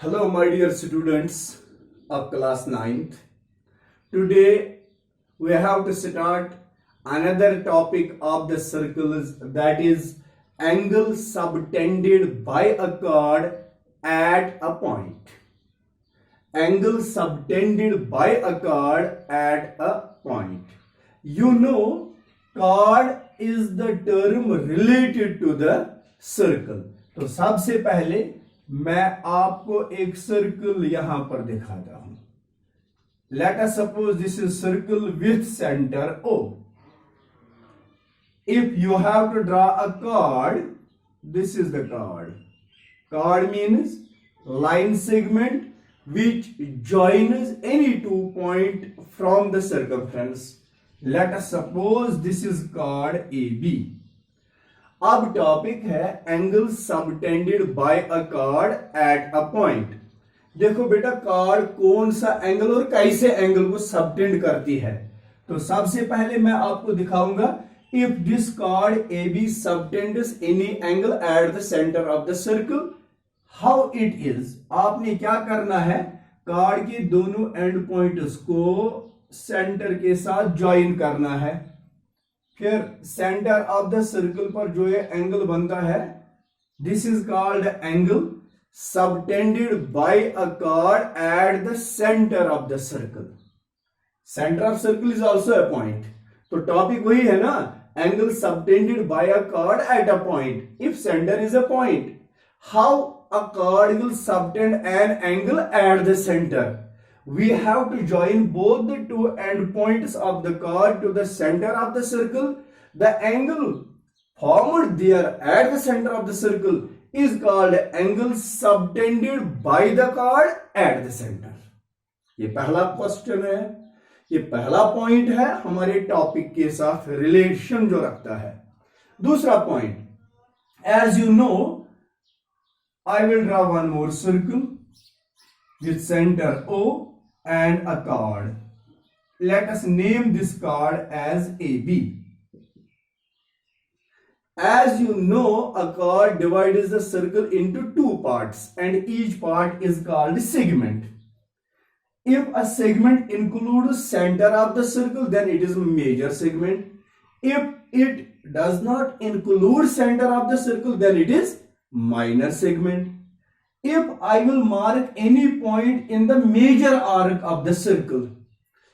Hello, my dear students of class 9th. Today we have to start another topic of the circles, that is angle subtended by a chord at a point. Angle subtended by a chord at a point. You know, chord is the term related to the circle. तो सबसे पहले मैं आपको एक circle यहां पर दिखाता हूं. Let us suppose this is circle with center O. If you have to draw a chord, this is the chord. Chord means line segment which joins any 2 points from the circumference. Let us suppose this is chord AB. अब topic है angle subtended by a chord eight a point. देखो बेटा, chord कौन सा angle और कैसे angle को subtend करती है. तो सबसे पहले मैं आपको दिखाऊंगा if this chord AB subtends any angle eight the centre of the circle, how it is. आपने क्या करना है, chord के दोनों एंड पॉइंट्स को सेंटर के साथ ज्वाइन करना है. फिर सेंटर ऑफ द सर्कल पर जो ये एंगल बनता है, this is called angle subtended by a chord eight the centre of the circle. Centre of circle is also a point. तो टॉपिक वही है ना, angle subtended by a chord eight a point. If centre is a point, how a chord will subtend an angle at the center. We have to join both the two end points of the chord to the center of the circle. The angle formed there at the center of the circle is called angle subtended by the chord at the center. ये पहला question है, ये पहला point है हमारे topic के साथ relation जो रखता है. दूसरा point, as you know, I will draw one more circle with center O and a chord. Let us name this chord as AB. As you know, a chord divides the circle into two parts and each part is called segment. If a segment includes center of the circle, then it is major segment. If it does not include center of the circle, then it is minor segment. If I will mark any point in the major arc of the circle,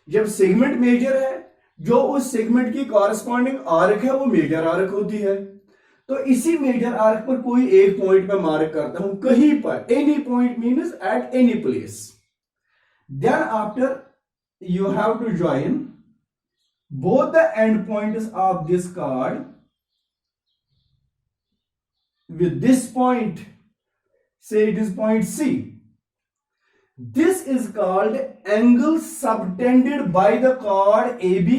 जब segment major है, जो उस segment की corresponding arc है वो major arc होती है. तो इसी मेजर आर्क पर कोई एक पॉइंट में मार्क करता हूं, कहीं पर. Any point means at any place. Then after you have to join both the end points of this chord with this point. Say it is point C. This is called angle subtended by the chord AB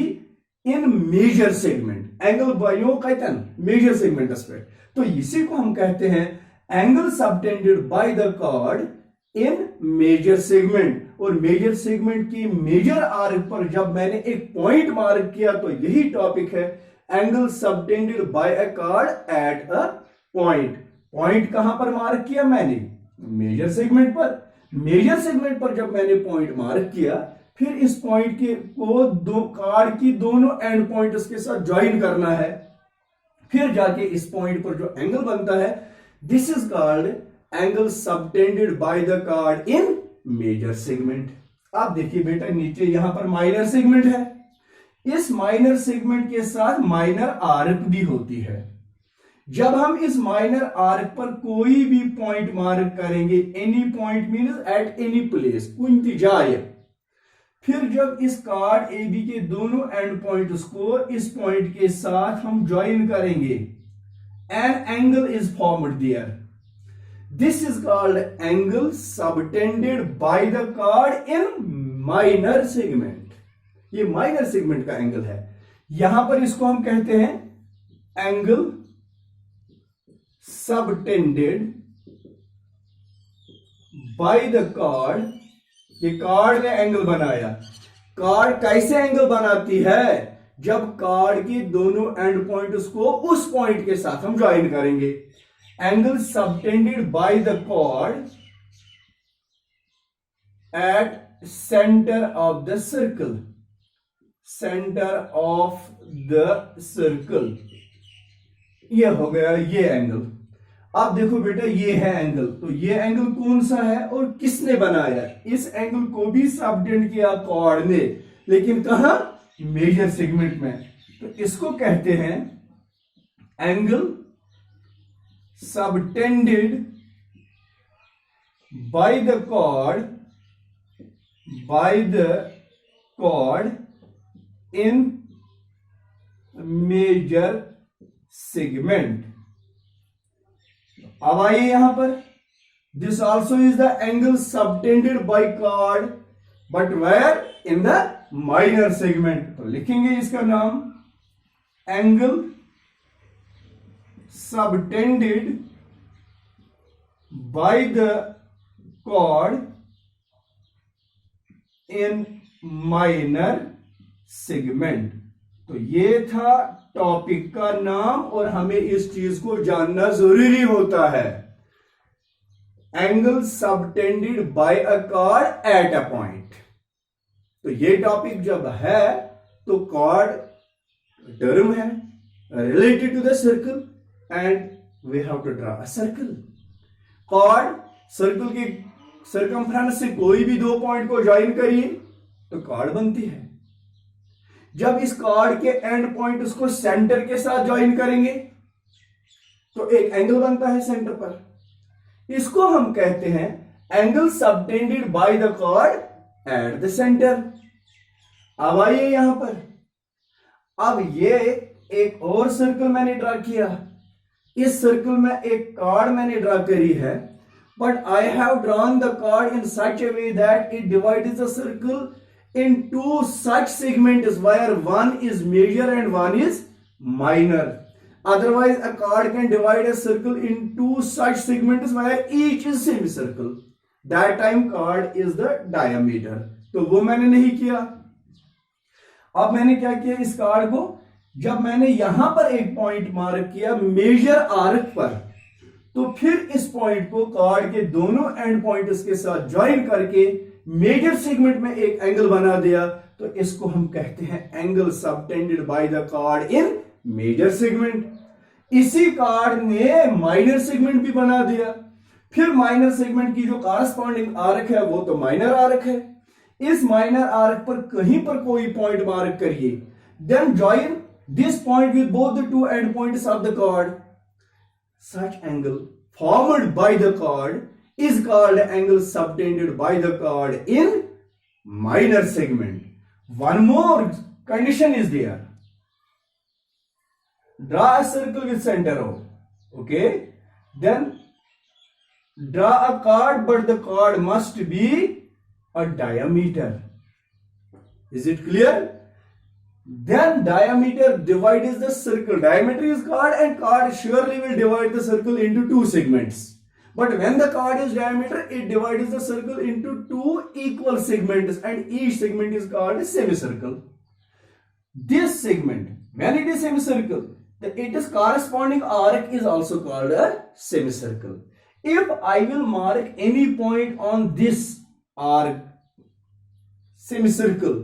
in major segment. Angle बनो कहते हैं major segment aspect. तो इसी को हम कहते हैं angle subtended by the chord in major segment. और मेजर सेगमेंट की मेजर आर्क पर जब मैंने एक पॉइंट मार्क किया, तो यही टॉपिक है angle subtended by a chord eight a point. Point कहां पर मार्क किया मैंने, मेजर सेगमेंट पर. मेजर सेगमेंट पर जब मैंने पॉइंट मार्क किया, फिर इस पॉइंट के को दो chord की दोनों एंड पॉइंट्स के साथ ज्वाइन करना है. फिर जाके इस पॉइंट पर जो एंगल बनता है, this is called angle subtended by the chord in major segment. आप देखिए बेटा, नीचे यहां पर माइनर सेगमेंट है. इस माइनर सेगमेंट के साथ माइनर आर्क भी होती है. जब हम इस माइनर आर्क पर कोई भी पॉइंट मार्क करेंगे, any point means at any place, कुछ जाए, फिर जब इस chord AB के दोनों एंड पॉइंट्स को इस पॉइंट के साथ हम ज्वाइन करेंगे, an angle is formed there. This is called angle subtended by the chord in minor segment. ये माइनर सेगमेंट का एंगल है. यहां पर इसको हम कहते हैं angle subtended by the chord. ये chord ने एंगल बनाया. chord कैसे एंगल बनाती है, जब chord के दोनों एंड पॉइंट्स को उस पॉइंट के साथ हम ज्वाइन करेंगे. Angle subtended by the chord at center of the circle, center of the circle। ये हो गया ये एंगल। अब देखो बेटा ये है एंगल, तो ये एंगल कौन सा है और किसने बनाया? इस एंगल को भी सबटेंड किया कॉर्ड ने, लेकिन कहां? मेजर सेगमेंट में। तो इसको कहते हैं angle subtended by the chord in major segment. अब आइए यहां पर, this also is the angle subtended by chord but where? In the minor segment. तो लिखेंगे इसका नाम angle subtended by the chord in minor segment. तो ये था टॉपिक का नाम और हमें इस चीज को जानना जरूरी होता है। Angle subtended by a chord at a point. तो ये टॉपिक जब है तो कॉर्ड टर्म है related to the circle and we have to draw a circle. Chord circle के सर्कमफ्रेंस से कोई भी दो पॉइंट को ज्वाइन करिए तो कॉर्ड बनती है। जब इस कॉर्ड के एंड पॉइंट उसको सेंटर के साथ ज्वाइन करेंगे तो एक एंगल बनता है सेंटर पर। इसको हम कहते हैं angle subtended by the chord at the centre. अब आइए यहां पर, अब ये एक और सर्कल मैंने ड्रा किया। इस सर्कल में एक कॉर्ड मैंने ड्रा करी है, but I have drawn the chord in such a way that it divides the circle in two such segments where one is major and one is minor. Otherwise a chord can divide a circle in two such segments where each is semicircle. That time chord is the diameter. तो वो मैंने नहीं किया। अब मैंने क्या किया, इस कार्ड को जब मैंने यहां पर एक पॉइंट मार्क किया मेजर आर्क पर, तो फिर इस पॉइंट को कार्ड के दोनों एंड पॉइंट्स के साथ ज्वाइन करके मेजर सेगमेंट में एक एंगल बना दिया। तो इसको हम कहते हैं angle subtended by the chord in major segment. इसी कॉर्ड ने माइनर सेगमेंट भी बना दिया। फिर माइनर सेगमेंट की जो कॉरस्पॉन्डिंग आर्क है वो तो माइनर आर्क है। इस माइनर आर्क पर कहीं पर कोई पॉइंट मार्क करिए, then join this point with both the two end points of the chord. Such angle formed by the chord is called angle subtended by the chord in minor segment. One more condition is there. Draw a circle with center O. Okay. Then draw a chord, but the chord must be a diameter. Is it clear? Then diameter divides the circle. Diameter is chord and chord surely will divide the circle into two segments. But when the chord is diameter, it divides the circle into two equal segments and each segment is called a semicircle. This segment, when it is semicircle, its corresponding arc is also called a semicircle. If I will mark any point on this arc, semicircle,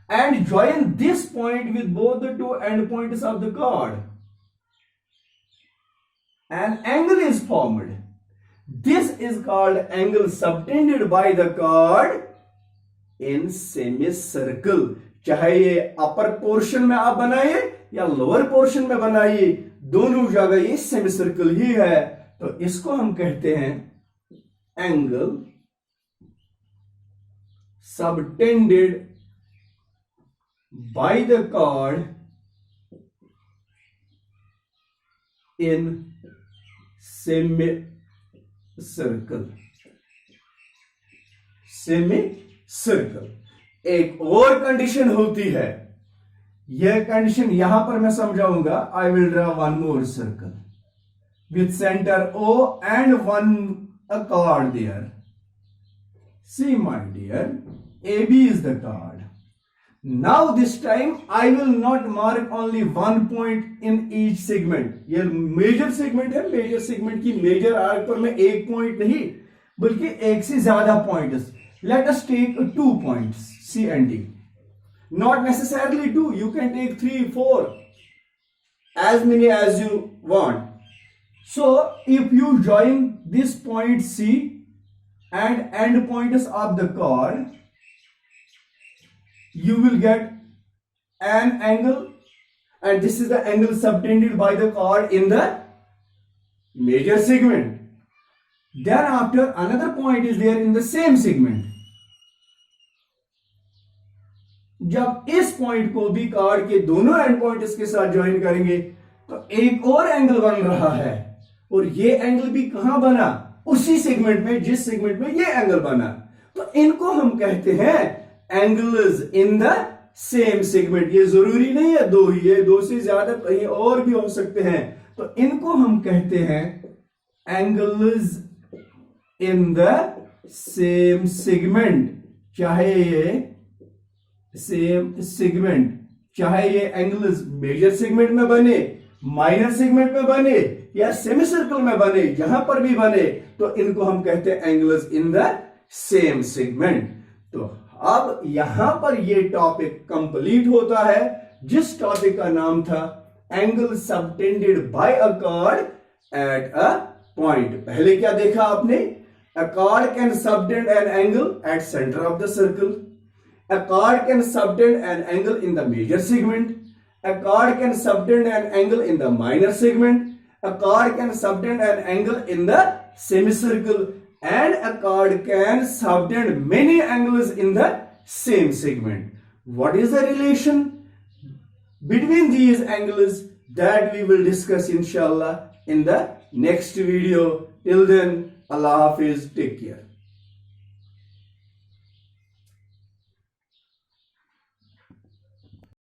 and join this point with both the two end points of the chord, an angle is formed. This is called angle subtended by the chord in semicircle. चाहे ये upper portion में आप बनाइए या lower portion में बनाइए, दोनों जगह ये सेमीसर्कल ही है। तो इसको हम कहते हैं angle subtended by the chord in semicircle। Semicircle. एक और कंडीशन होती है, यह कंडीशन यहां पर मैं समझाऊंगा। I will draw one more circle with centre O and one a chord there. See my dear, AB is the chord. Now this time I will not mark only one point in each segment. ये major segment है, major segment की major arc पर मैं एक point नहीं बल्कि एक से ज्यादा points Let us take 2 points, C and D. Not necessarily 2, you can take 3, 4, as many as you want. So if you join this point C and end points of the chord, you will get an angle, and this is the angle subtended by the chord in the major segment. Then after, another point is there in the same segment. जब इस point को भी card के दोनों and point इसके साथ join करेंगे तो एक और एंगल बन रहा है, और ये एंगल भी कहां बना, उसी सेगमेंट में जिस सेगमेंट में ये एंगल बना। तो इनको हम कहते हैं angles in the same segment. ये जरूरी नहीं है दो ही, ये दो से ज्यादा कहीं और भी हो सकते हैं। तो इनको हम कहते हैं angles in the same segment, चाहे ये सेम सेगमेंट, चाहे ये एंगल्स मेजर सेगमेंट में बने, माइनर सेगमेंट में बने या सेमी सर्कल में बने, जहां पर भी बने, तो इनको हम कहते हैं angles in the same segment. तो अब यहां पर ये टॉपिक कंप्लीट होता है, जिस टॉपिक का नाम था angle subtended by a chord eight a point. पहले क्या देखा आपने, a chord can subtend an angle at center of the circle. A chord can subtend an angle in the major segment. A chord can subtend an angle in the minor segment. A chord can subtend an angle in the semicircle. And a chord can subtend many angles in the same segment. What is the relation between these angles? That we will discuss inshallah in the next video. Till then, Allah Hafiz, take care.